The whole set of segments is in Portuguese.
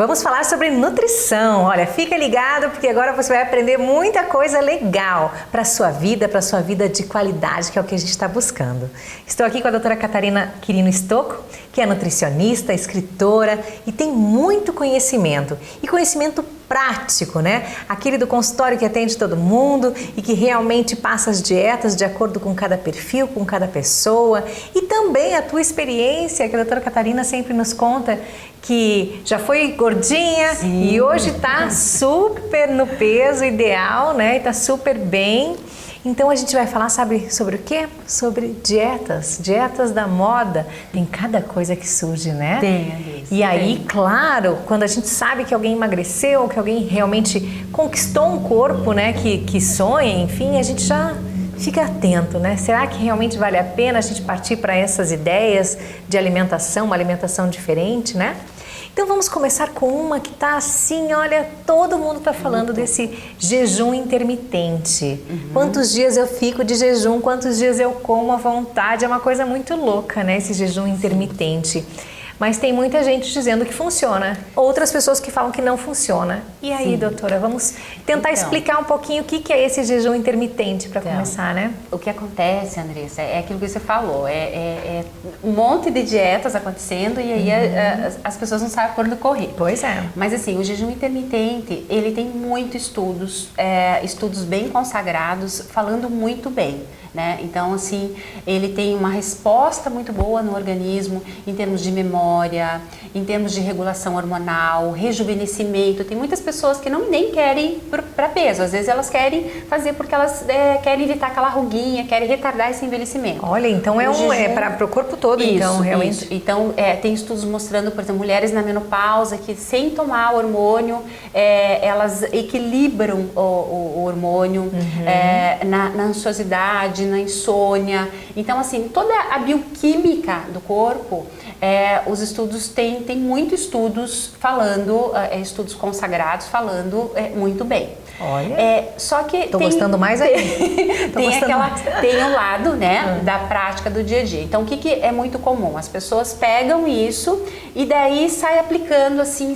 Vamos falar sobre nutrição. Olha, fica ligado porque agora você vai aprender muita coisa legal para a sua vida de qualidade, que é o que a gente está buscando. Estou aqui com a doutora Catarina Quirino Stocco, que é nutricionista, escritora e tem muito conhecimento. E conhecimento prático, né? Aquele do consultório que atende todo mundo e que realmente passa as dietas de acordo com cada perfil, com cada pessoa. E também a tua experiência, que a doutora Catarina sempre nos conta, que já foi gordinha e hoje tá super no peso ideal, né? E tá super bem. Então a gente vai falar, sabe, sobre o quê? Sobre dietas da moda. Tem cada coisa que surge, né? Tem, E aí, claro, quando a gente sabe que alguém emagreceu, que alguém realmente conquistou um corpo, né, que sonha, enfim, a gente já fica atento, né? Será que realmente vale a pena a gente partir para essas ideias de alimentação, uma alimentação diferente, né? Então vamos começar com uma que tá assim, olha, todo mundo tá falando desse jejum intermitente. Quantos dias eu fico de jejum, quantos dias eu como à vontade, é uma coisa muito louca, né, esse jejum intermitente. Mas tem muita gente dizendo que funciona, outras pessoas que falam que não funciona. E aí, doutora, vamos tentar explicar um pouquinho o que é esse jejum intermitente para começar, né? O que acontece, Andressa, é aquilo que você falou, é um monte de dietas acontecendo e aí as pessoas não sabem por onde correr. Pois é. Mas assim, o jejum intermitente, ele tem muitos estudos bem consagrados, falando muito bem. Né? Então, assim, ele tem uma resposta muito boa no organismo em termos de memória, em termos de regulação hormonal, rejuvenescimento. Tem muitas pessoas que nem querem para peso, às vezes elas querem fazer porque elas querem evitar aquela ruguinha, querem retardar esse envelhecimento. Olha, então é para o corpo todo, isso, então, realmente. Isso. Então, tem estudos mostrando, por exemplo, mulheres na menopausa que sem tomar hormônio, elas equilibram o hormônio na ansiosidade, na insônia. Então, assim, toda a bioquímica do corpo, os estudos tem muitos estudos falando, estudos consagrados falando muito bem. Olha, só que tô gostando mais aí. Tem o lado, né, da prática do dia a dia. Então, o que é muito comum? As pessoas pegam isso e daí sai aplicando assim,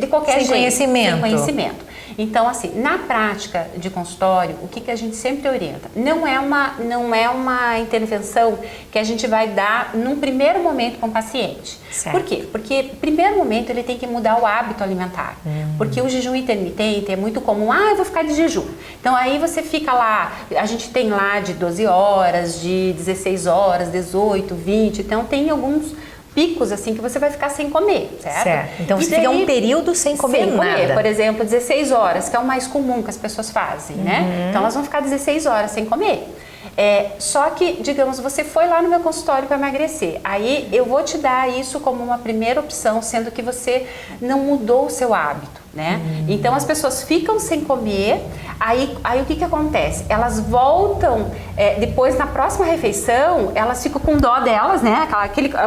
de qualquer jeito. Conhecimento. Sem conhecimento. Então, assim, na prática de consultório, o que a gente sempre orienta? Não é uma intervenção que a gente vai dar num primeiro momento com o paciente. Certo. Por quê? Porque, primeiro momento, ele tem que mudar o hábito alimentar. Porque o jejum intermitente é muito comum. Eu vou ficar de jejum. Então, aí você fica lá, a gente tem lá de 12 horas, de 16 horas, 18, 20. Então, tem alguns picos assim que você vai ficar sem comer, certo? Então você fica um período sem comer nada. Por exemplo, 16 horas, que é o mais comum que as pessoas fazem, né? Então elas vão ficar 16 horas sem comer. Só que, digamos, você foi lá no meu consultório para emagrecer, aí eu vou te dar isso como uma primeira opção, sendo que você não mudou o seu hábito, né? Então as pessoas ficam sem comer, aí o que acontece? Elas voltam, depois na próxima refeição, elas ficam com dó delas, né?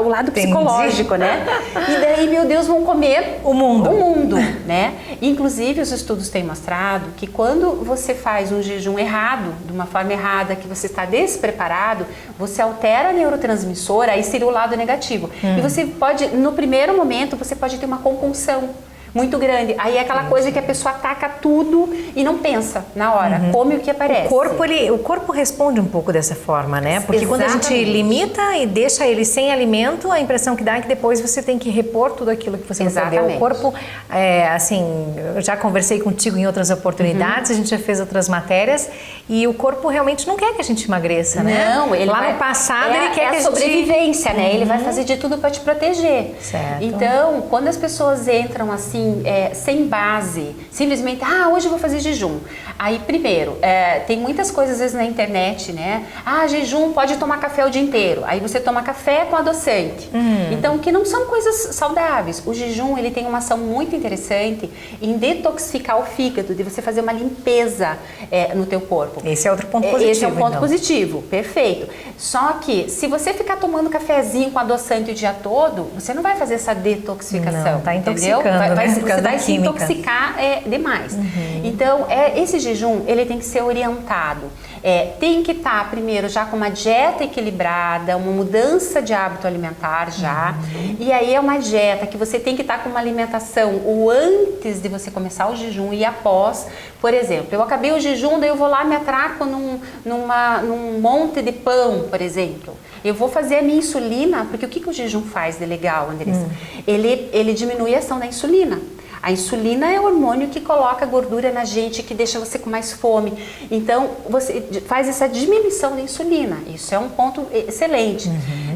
O lado psicológico, né? E daí, meu Deus, vão comer o mundo, né? Inclusive, os estudos têm mostrado que quando você faz um jejum errado, de uma forma errada, que você está despreparado, você altera a neurotransmissora, aí seria o lado negativo. E você pode, no primeiro momento, você pode ter uma compulsão muito grande. Aí é aquela coisa que a pessoa ataca tudo e não pensa na hora, come o que aparece. O corpo responde um pouco dessa forma, né? Porque quando a gente limita e deixa ele sem alimento, a impressão que dá é que depois você tem que repor tudo aquilo que você não perdeu. O corpo, assim, eu já conversei contigo em outras oportunidades, a gente já fez outras matérias e o corpo realmente não quer que a gente emagreça, né? Não, ele no passado ele quer que a gente... sobrevivência, né? Ele vai fazer de tudo para te proteger. Certo. Então, quando as pessoas entram assim, sem base, simplesmente, hoje eu vou fazer jejum. Aí, primeiro, tem muitas coisas às vezes na internet, né? Jejum, pode tomar café o dia inteiro. Aí você toma café com adoçante. Então, que não são coisas saudáveis. O jejum, ele tem uma ação muito interessante em detoxificar o fígado, de você fazer uma limpeza no teu corpo. Esse é outro ponto positivo. Esse é um ponto positivo, perfeito. Só que, se você ficar tomando cafezinho com adoçante o dia todo, você não vai fazer essa detoxificação, não, tá entendeu? intoxicando, Vai Por causa da se química. intoxicar demais. Então, esse jejum, ele tem que ser orientado. Tem que estar primeiro já com uma dieta equilibrada, uma mudança de hábito alimentar já. E aí é uma dieta que você tem que estar com uma alimentação o antes de você começar o jejum e após. Por exemplo, eu acabei o jejum, daí eu vou lá me atraco num monte de pão, por exemplo. Eu vou fazer a minha insulina, porque o que o jejum faz de legal, Andressa? Ele diminui a ação da insulina. A insulina é o hormônio que coloca gordura na gente, que deixa você com mais fome. Então, você faz essa diminuição da insulina. Isso é um ponto excelente.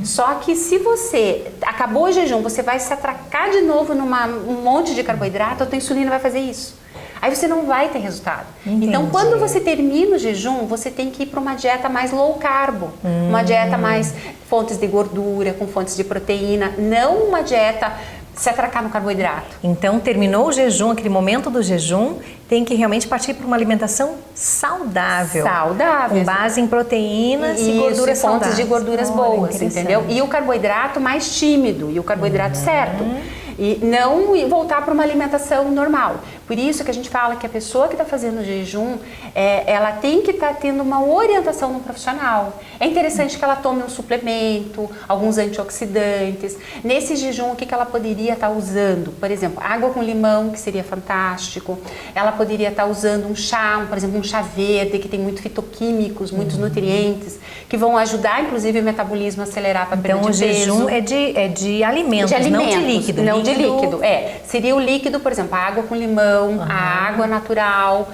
Só que se você acabou o jejum, você vai se atracar de novo um monte de carboidrato, a tua insulina vai fazer isso. Aí você não vai ter resultado. Entendi. Então, quando você termina o jejum, você tem que ir para uma dieta mais low carbo. Uma dieta mais fontes de gordura, com fontes de proteína. Não uma dieta se atracar no carboidrato. Então, terminou o jejum, aquele momento do jejum, tem que realmente partir para uma alimentação saudável. Saudável. Com base em proteínas e gorduras fontes saudáveis. de gorduras boas, entendeu? E o carboidrato mais tímido, e o carboidrato certo. E não voltar para uma alimentação normal. Por isso que a gente fala que a pessoa que está fazendo jejum, ela tem que estar tendo uma orientação no profissional. É interessante que ela tome um suplemento, alguns antioxidantes. Nesse jejum, o que ela poderia estar usando? Por exemplo, água com limão, que seria fantástico. Ela poderia estar usando um chá, por exemplo, um chá verde, que tem muitos fitoquímicos, muitos nutrientes, que vão ajudar, inclusive, o metabolismo a acelerar para perda de peso. Então, o jejum é de alimentos, não de líquido. Não de líquido, seria o líquido, por exemplo, a água com limão, a água natural,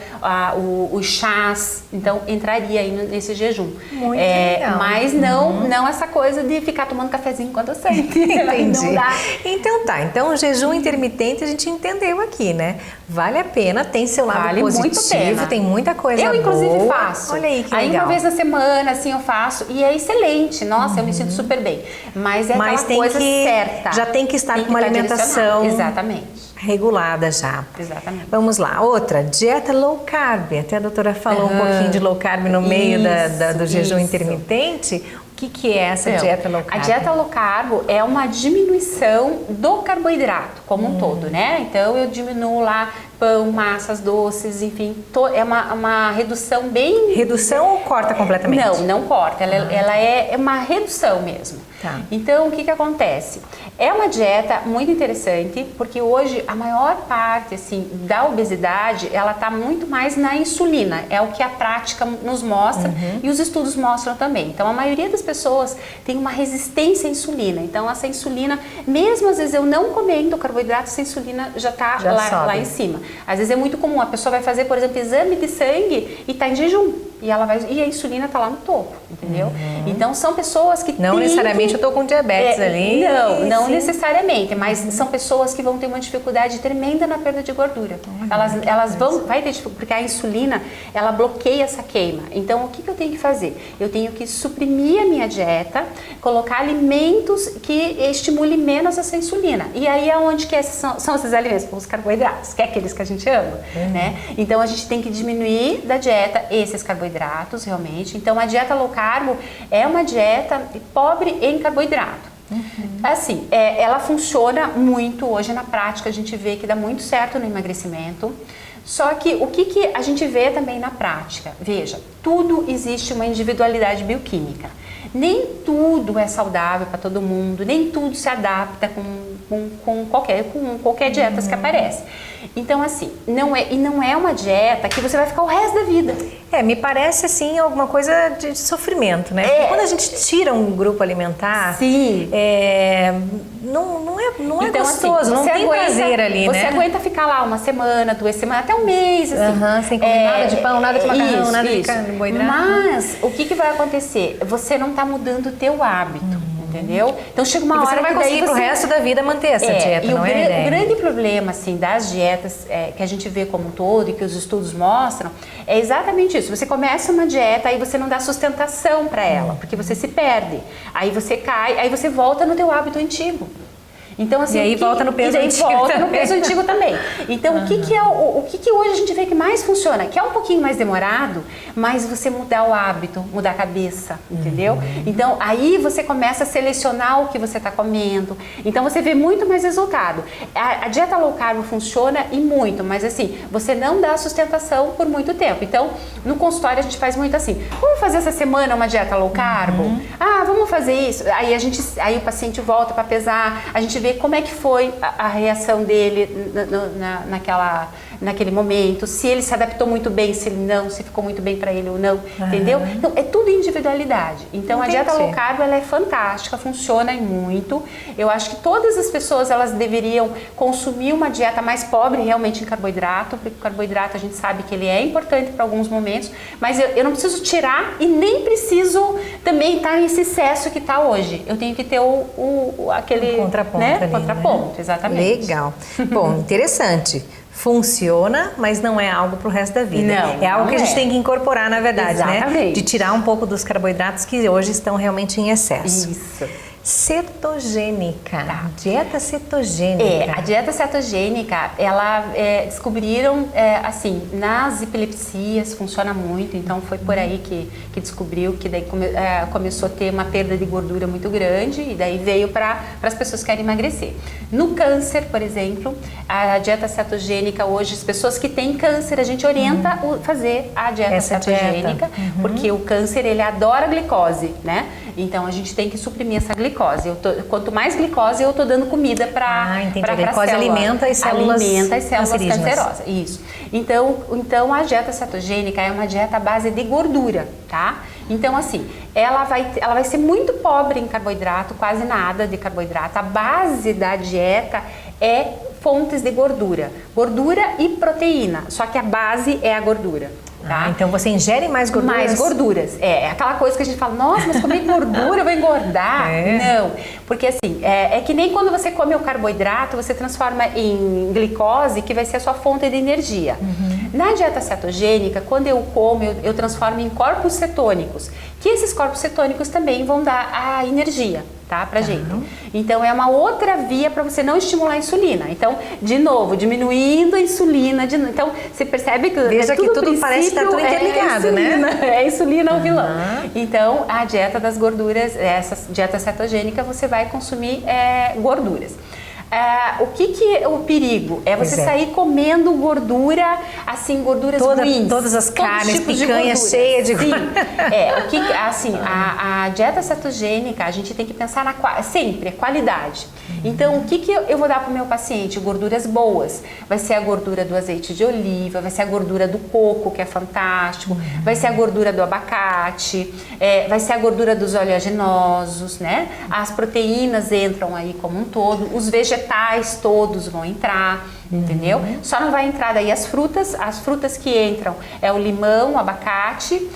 os chás, então entraria aí nesse jejum. Muito legal. Mas não essa coisa de ficar tomando cafezinho quando sente. Entendi. Não dá. Então tá, então o jejum intermitente a gente entendeu aqui, né? Vale a pena, tem seu lado Vale positivo, muito pena. tem muita coisa boa. Eu, inclusive, faço. Olha aí que aí legal. uma vez na semana, assim, eu faço e é excelente. Nossa, eu me sinto super bem. Mas é aquela tem coisa que, certa. já tem que estar Tem com uma que estar alimentação Exatamente. regulada já. Exatamente. Vamos lá, outra, dieta low carb. Até a doutora falou um pouquinho de low carb no meio do jejum intermitente. O que é essa dieta low carb? A dieta low carb é uma diminuição do carboidrato como um todo, né? Então eu diminuo lá pão, massas, doces, enfim, é uma redução bem... Redução ou corta completamente? Não corta, ela é uma redução mesmo. Tá. Então, o que acontece? É uma dieta muito interessante, porque hoje a maior parte, assim, da obesidade, ela está muito mais na insulina, é o que a prática nos mostra e os estudos mostram também. Então, a maioria das pessoas tem uma resistência à insulina, então essa insulina, mesmo às vezes eu não comendo carboidrato, essa insulina já está lá em cima. Às vezes é muito comum, a pessoa vai fazer, por exemplo, exame de sangue e está em jejum. E a insulina está lá no topo, entendeu? Então são pessoas que não necessariamente eu estou com diabetes ali. Não necessariamente, mas são pessoas que vão ter uma dificuldade tremenda na perda de gordura. Elas vai ter dificuldade, porque a insulina, ela bloqueia essa queima. Então o que eu tenho que fazer? Eu tenho que suprimir a minha dieta, colocar alimentos que estimulem menos essa insulina. E aí aonde que são esses alimentos? Os carboidratos, que é aqueles que a gente ama, né? Então a gente tem que diminuir da dieta esses carboidratos realmente. Então a dieta low carb é uma dieta pobre em carboidrato. Assim, ela funciona muito hoje na prática, a gente vê que dá muito certo no emagrecimento. Só que o que a gente vê também na prática? Veja, tudo existe uma individualidade bioquímica. Nem tudo é saudável para todo mundo, nem tudo se adapta com qualquer dieta que aparece. Então, assim, não é uma dieta que você vai ficar o resto da vida. Me parece, assim, alguma coisa de sofrimento, né? Porque quando a gente tira um grupo alimentar, sim. Não é então, gostoso, assim, não tem prazer ali, né? Você aguenta ficar lá uma semana, 2 semanas, até um mês, assim. Sem comer nada de pão, nada de macarrão, nada de carboidrato. Mas, o que vai acontecer? Você não está mudando o teu hábito. Entendeu? Então chega uma hora você não vai conseguir pro resto da vida manter essa dieta, não é? O grande problema assim das dietas que a gente vê como um todo e que os estudos mostram é exatamente isso. Você começa uma dieta, aí você não dá sustentação para ela, porque você se perde. Aí você cai, aí você volta no teu hábito antigo. Então, assim, e aí volta no peso antigo volta também. no peso antigo também. Então, o que hoje a gente vê que mais funciona? Que é um pouquinho mais demorado, mas você mudar o hábito, mudar a cabeça, entendeu? Então, aí você começa a selecionar o que você está comendo. Então, você vê muito mais resultado. A dieta low carb funciona e muito, mas assim, você não dá sustentação por muito tempo. Então, no consultório a gente faz muito assim, vamos fazer essa semana uma dieta low carb? Ah, vamos fazer isso. Aí o paciente volta para pesar, a gente vê como é que foi a reação dele naquele momento, se ele se adaptou muito bem, se ele não, se ficou muito bem para ele ou não, entendeu? Então, é tudo individualidade. Então, a dieta low carb, ela é fantástica, funciona muito. Eu acho que todas as pessoas, elas deveriam consumir uma dieta mais pobre realmente em carboidrato, porque o carboidrato a gente sabe que ele é importante para alguns momentos, mas eu não preciso tirar e nem preciso também estar nesse excesso que está hoje. Eu tenho que ter aquele contraponto, né? ali, Contraponto, né? exatamente. Legal. Bom, interessante. Funciona, mas não é algo pro resto da vida. Não, é algo não que a gente é. tem que incorporar, na verdade, Exatamente. né? De tirar um pouco dos carboidratos que hoje estão realmente em excesso. Isso. Cetogênica. Tá. Dieta cetogênica. A dieta cetogênica, ela descobriram, assim, nas epilepsias funciona muito, então foi por aí que descobriu que daí começou a ter uma perda de gordura muito grande e daí veio para as pessoas que querem emagrecer. No câncer, por exemplo, a dieta cetogênica hoje, as pessoas que têm câncer, a gente orienta a fazer a dieta cetogênica, porque o câncer, ele adora glicose, né? Então a gente tem que suprimir essa glicose. Quanto mais glicose, eu estou dando comida para a glicose alimenta as células cancerosas. Isso. Então a dieta cetogênica é uma dieta à base de gordura, tá? Então, assim, ela vai ser muito pobre em carboidrato, quase nada de carboidrato. A base da dieta é fontes de gordura e proteína, só que a base é a gordura. Tá? Então você ingere mais gorduras? Mais gorduras. É aquela coisa que a gente fala, nossa, mas comer gordura eu vou engordar. Não, porque assim, é que nem quando você come o carboidrato, você transforma em glicose, que vai ser a sua fonte de energia. Na dieta cetogênica, quando eu como, eu transformo em corpos cetônicos, que esses corpos cetônicos também vão dar a energia, tá, pra gente. Então, é uma outra via para você não estimular a insulina. Então, de novo, diminuindo a insulina. Então, você percebe que veja que tudo parece estar tudo interligado, né? É a insulina o vilão. Então, a dieta das gorduras, essa dieta cetogênica, você vai consumir gorduras. O que é o perigo? É você sair comendo gordura, assim, gorduras ruins. Todas as carnes, picanha cheia de gordura. Assim, a dieta cetogênica, a gente tem que pensar sempre, qualidade. Então, o que eu vou dar para o meu paciente? Gorduras boas. Vai ser a gordura do azeite de oliva, vai ser a gordura do coco, que é fantástico, vai ser a gordura do abacate, vai ser a gordura dos oleaginosos, né? As proteínas entram aí como um todo, os vegetais todos vão entrar, entendeu? Só não vai entrar daí as frutas que entram é o limão, o abacate,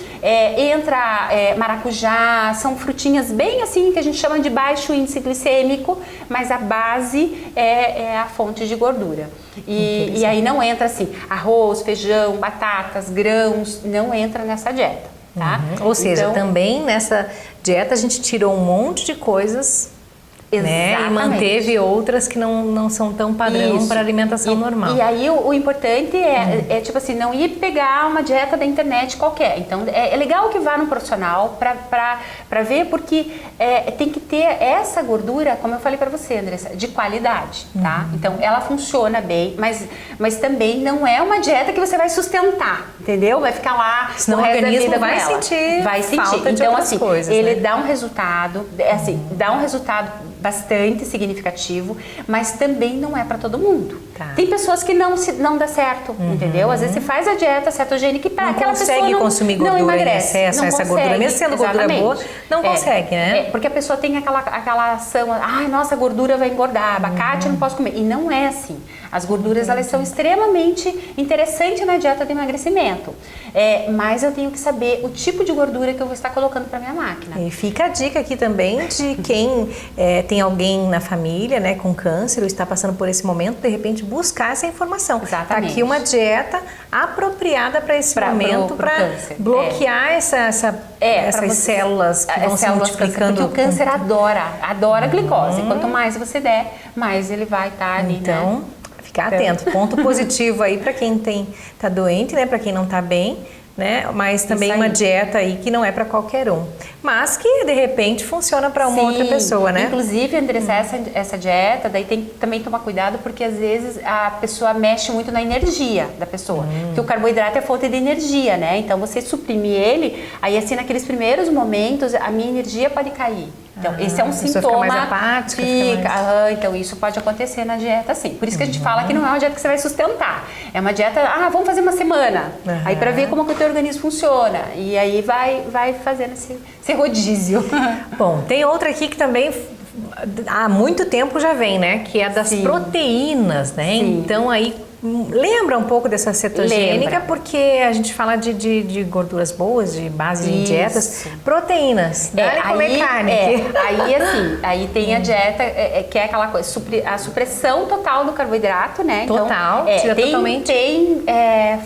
entra maracujá, são frutinhas bem assim que a gente chama de baixo índice glicêmico, mas a base é a fonte de gordura. E aí não entra assim, arroz, feijão, batatas, grãos, não entra nessa dieta, tá? Ou seja, então, também nessa dieta a gente tirou um monte de coisas, né? E manteve outras que não são tão padrão para alimentação normal. E aí o importante é tipo assim, não ir pegar uma dieta da internet qualquer. Então é legal que vá no profissional para ver, porque tem que ter essa gordura, como eu falei para você, Andressa, de qualidade, tá? Então ela funciona bem, mas também não é uma dieta que você vai sustentar, entendeu? Vai ficar lá, senão o organismo vai sentir falta de outras coisas, ele dá um resultado, dá um resultado bastante significativo, mas também não é para todo mundo. Tá. Tem pessoas que não dá certo, entendeu? Às vezes você faz a dieta cetogênica e para aquela pessoa não consumir gordura não emagrece, em excesso, essa gordura, mesmo sendo gordura boa, não consegue, né? Porque a pessoa tem aquela ação, nossa, a gordura vai engordar, abacate eu não posso comer. E não é assim. As gorduras, elas são extremamente interessantes na dieta de emagrecimento. Mas eu tenho que saber o tipo de gordura que eu vou estar colocando para minha máquina. E fica a dica aqui também de quem tem alguém na família, né, com câncer ou está passando por esse momento, de repente buscar essa informação. Exatamente. Tá aqui uma dieta apropriada para esse momento, para bloquear essas células que vão se multiplicando. Porque o câncer adora glicose. Quanto mais você der, mais ele vai estar ali, então, né? Ficar atento. Ponto positivo aí para quem tá doente, né? Para quem não tá bem, né? Mas também uma dieta aí que não é para qualquer um. Mas que, de repente, funciona para uma outra pessoa, né? Inclusive, Andressa, essa dieta, daí tem que também tomar cuidado, porque às vezes a pessoa mexe muito na energia da pessoa. Porque o carboidrato é fonte de energia, né? Então, você suprime ele, aí assim, naqueles primeiros momentos, a minha energia pode cair. Então, esse é um sintoma. Fica mais apática, então, isso pode acontecer na dieta, sim. Por isso que a gente fala que não é uma dieta que você vai sustentar. É uma dieta, vamos fazer uma semana. Aí, para ver como que o teu organismo funciona. E aí, vai fazendo esse rodízio. Bom, tem outra aqui que também há muito tempo já vem, né? Que é das proteínas, né? Sim. Então, aí lembra um pouco dessa cetogênica, porque a gente fala de gorduras boas, de base em dietas, proteínas, comer carne. Aí tem a dieta, que é aquela coisa, a supressão total do carboidrato, né? Total, então, totalmente. Tem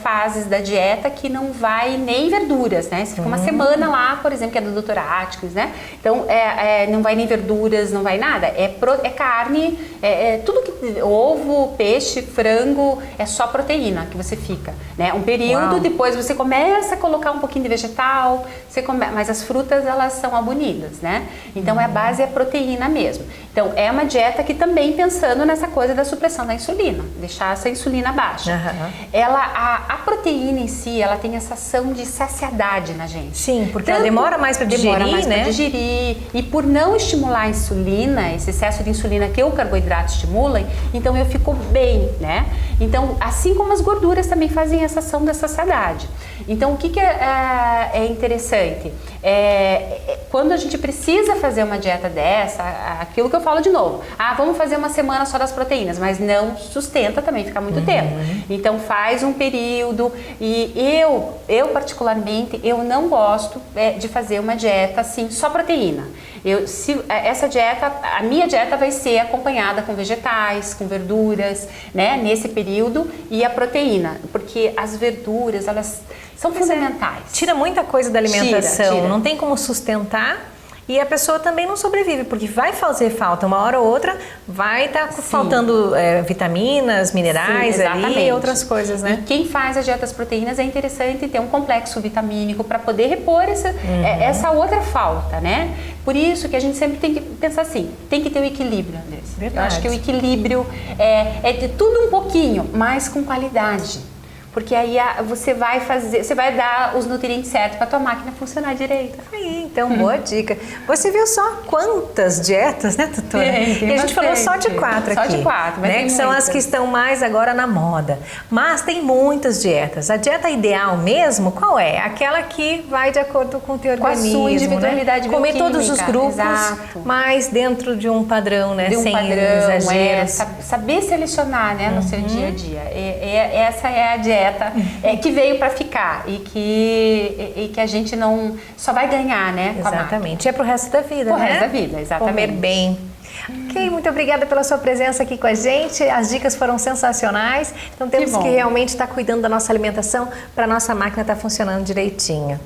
fases da dieta que não vai nem verduras, né? Você fica uma semana lá, por exemplo, que é do Dr. Atkins, né? Então, não vai nem verduras, não vai nada. É carne, tudo que... ovo, peixe, frango... É só proteína que você fica, né? Um período, depois você começa a colocar um pouquinho de vegetal, mas as frutas, elas são abonidas, né? Então, a base é proteína mesmo. Então, é uma dieta que também pensando nessa coisa da supressão da insulina, deixar essa insulina baixa. A proteína em si, ela tem essa ação de saciedade na gente. Sim, porque ela demora mais para digerir, né? E por não estimular a insulina, esse excesso de insulina que o carboidrato estimula, então eu fico bem, né? Então, assim como as gorduras também fazem essa ação da saciedade. Então, o que é interessante? Quando a gente precisa fazer uma dieta dessa, aquilo que eu falo de novo, vamos fazer uma semana só das proteínas, mas não sustenta também, fica muito tempo. Então, faz um período, e eu particularmente, eu não gosto de fazer uma dieta assim, só proteína. Essa dieta, a minha dieta vai ser acompanhada com vegetais, com verduras, né, nesse período, e a proteína, porque as verduras, elas são fundamentais. Tira muita coisa da alimentação, tira. Não tem como sustentar. E a pessoa também não sobrevive, porque vai fazer falta uma hora ou outra, vai estar faltando vitaminas, minerais ali e outras coisas, né? E quem faz as dietas proteínas é interessante ter um complexo vitamínico para poder repor essa outra falta, né? Por isso que a gente sempre tem que pensar assim, tem que ter o equilíbrio, Andressa. Verdade. Eu acho que o equilíbrio é de tudo um pouquinho, mas com qualidade. Porque aí você vai dar os nutrientes certos para tua máquina funcionar direito. Aí, então, boa dica. Você viu só quantas dietas, né, doutora? Tem a gente falou só de 4 aqui. Só de 4, mas né? Que são as que estão mais agora na moda. Mas tem muitas dietas. A dieta ideal mesmo, qual é? Aquela que vai de acordo com o teu organismo, com a sua individualidade, né? Comer todos os grupos, mas dentro de um padrão, né? Sem exageros. Saber selecionar, né, no seu dia a dia. Essa é a dieta que veio para ficar e que a gente não só vai ganhar, né? Exatamente. É pro resto da vida, pro né? Resto da vida, exatamente. Comer bem. Ok, muito obrigada pela sua presença aqui com a gente. As dicas foram sensacionais. Então temos que realmente estar cuidando da nossa alimentação para a nossa máquina estar funcionando direitinho.